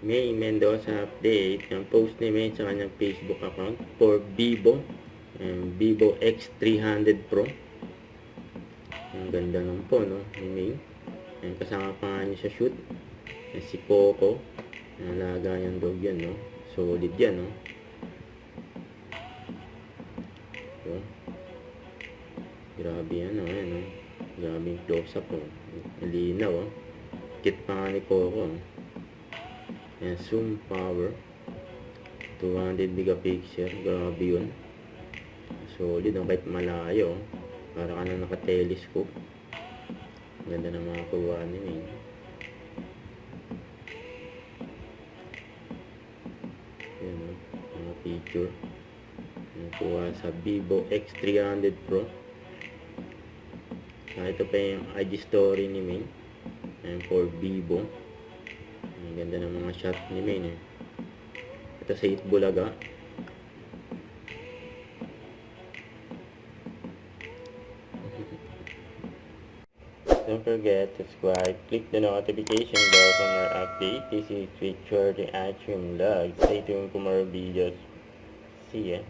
May Mendoza update. Yung post ni May sa kanyang Facebook account for Vivo. Vivo X300 Pro. Ang ganda nun po, no? Ni May. Kasama pa nga niya sa shoot. Si Coco. Nalaga yung dog yan, no? Solid yan, no? So, grabe yan, no? Ayan, no? Grabe yung close-up, no? Linaw, oh. Kit pa nga ni Coco, no? Ayan, zoom power. 200 megapixel. Grabe yun. Solid, no? Kahit malayo, oh. Para ka na naka-telescope. Ganda na mga kuha ni May. Ayan, no? Mga picture. Kuha sa Vivo X300 Pro. Ito pa yung IG story ni May. Ayan, for Vivo. Ang ganda ng mga shot ni May. Ito sa Itbulaga. Don't forget to subscribe, click the notification bell for more updates. This is Richard the Atrium Vlog. Stay tuned for more videos. See ya.